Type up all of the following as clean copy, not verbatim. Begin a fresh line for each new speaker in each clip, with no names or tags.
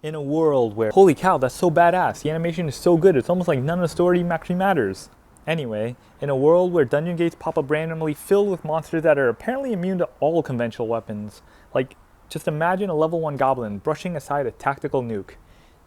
In a world where, holy cow, that's so badass, the animation is so good, it's almost like none of the story actually matters. Anyway, in a world where dungeon gates pop up randomly filled with monsters that are apparently immune to all conventional weapons, like, just imagine a level 1 goblin brushing aside a tactical nuke.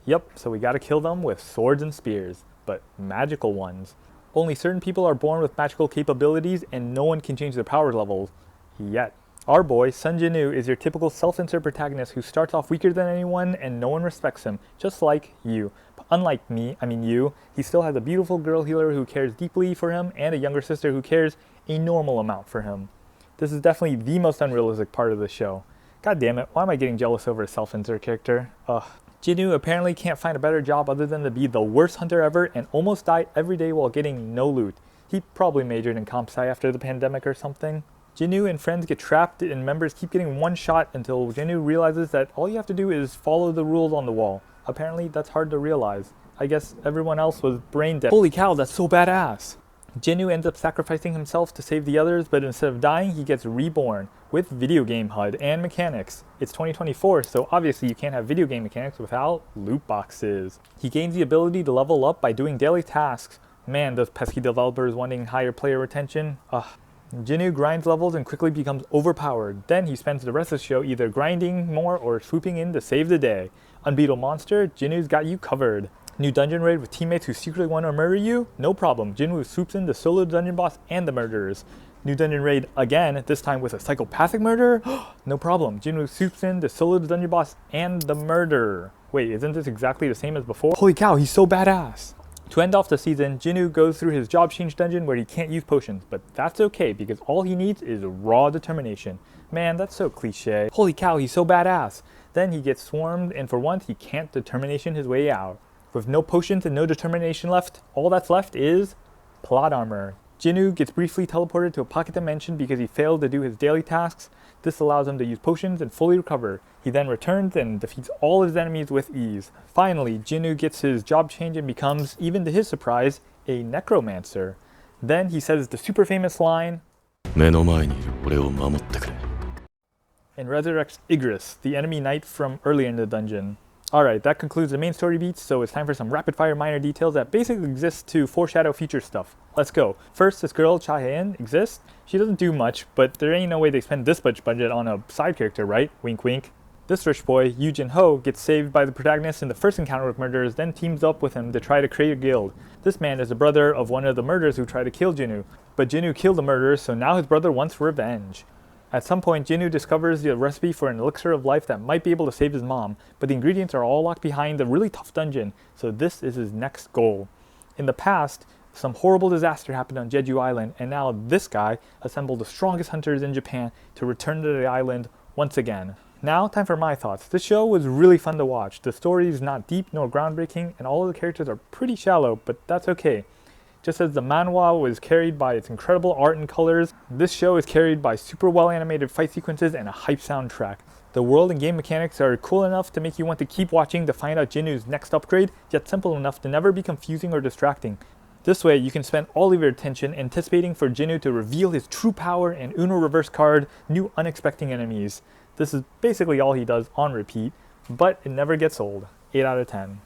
Yep, so we gotta kill them with swords and spears, but magical ones. Only certain people are born with magical capabilities and no one can change their power levels. Yet. Our boy, Sun Jinwoo, is your typical self-insert protagonist who starts off weaker than anyone and no one respects him, just like you. But unlike you, he still has a beautiful girl healer who cares deeply for him and a younger sister who cares a normal amount for him. This is definitely the most unrealistic part of the show. God damn it, why am I getting jealous over a self-insert character? Ugh. Jinwoo apparently can't find a better job other than to be the worst hunter ever and almost die every day while getting no loot. He probably majored in comp sci after the pandemic or something. Jinwoo and friends get trapped and members keep getting one shot until Jinwoo realizes that all you have to do is follow the rules on the wall. Apparently that's hard to realize. I guess everyone else was brain dead. Holy cow, that's so badass! Jinwoo ends up sacrificing himself to save the others, but instead of dying, he gets reborn with video game HUD and mechanics. It's 2024, so obviously you can't have video game mechanics without loot boxes. He gains the ability to level up by doing daily tasks. Man, those pesky developers wanting higher player retention. Ugh. Jinwoo grinds levels and quickly becomes overpowered. Then he spends the rest of the show either grinding more or swooping in to save the day. Unbeatable monster, Jinwoo's got you covered. New dungeon raid with teammates who secretly want to murder you? No problem. Jinwoo swoops in to solo the dungeon boss and the murderers. New dungeon raid again, this time with a psychopathic murderer? No problem. Jinwoo swoops in to solo the dungeon boss and the murderer. Wait, isn't this exactly the same as before? Holy cow, he's so badass! To end off the season, Jinwoo goes through his job change dungeon where he can't use potions, but that's okay because all he needs is raw determination. Man, that's so cliche. Holy cow, he's so badass! Then he gets swarmed and for once he can't determination his way out. With no potions and no determination left, all that's left is plot armor. Jinwoo gets briefly teleported to a pocket dimension because he failed to do his daily tasks. This allows him to use potions and fully recover. He then returns and defeats all his enemies with ease. Finally, Jinwoo gets his job change and becomes, even to his surprise, a necromancer. Then he says the super famous line, and resurrects Igris, the enemy knight from earlier in the dungeon. Alright, that concludes the main story beats, so it's time for some rapid fire minor details that basically exist to foreshadow future stuff. Let's go. First, this girl, Cha Hae-in, exists. She doesn't do much, but there ain't no way they spend this much budget on a side character, right? Wink wink. This rich boy, Yoo Jin-ho, gets saved by the protagonist in the first encounter with murderers, then teams up with him to try to create a guild. This man is the brother of one of the murderers who tried to kill Jinwoo, but Jinwoo killed the murderers, so now his brother wants revenge. At some point, Jinwoo discovers the recipe for an elixir of life that might be able to save his mom, but the ingredients are all locked behind a really tough dungeon, so this is his next goal. In the past, some horrible disaster happened on Jeju Island, and now this guy assembled the strongest hunters in Japan to return to the island once again. Now, time for my thoughts. This show was really fun to watch. The story is not deep nor groundbreaking, and all of the characters are pretty shallow, but that's okay. Just as the manhwa was carried by its incredible art and colors, this show is carried by super well animated fight sequences and a hype soundtrack. The world and game mechanics are cool enough to make you want to keep watching to find out Jinwoo's next upgrade, yet simple enough to never be confusing or distracting. This way, you can spend all of your attention anticipating for Jinwoo to reveal his true power and Uno reverse card new unexpected enemies. This is basically all he does on repeat, but it never gets old. 8 out of 10.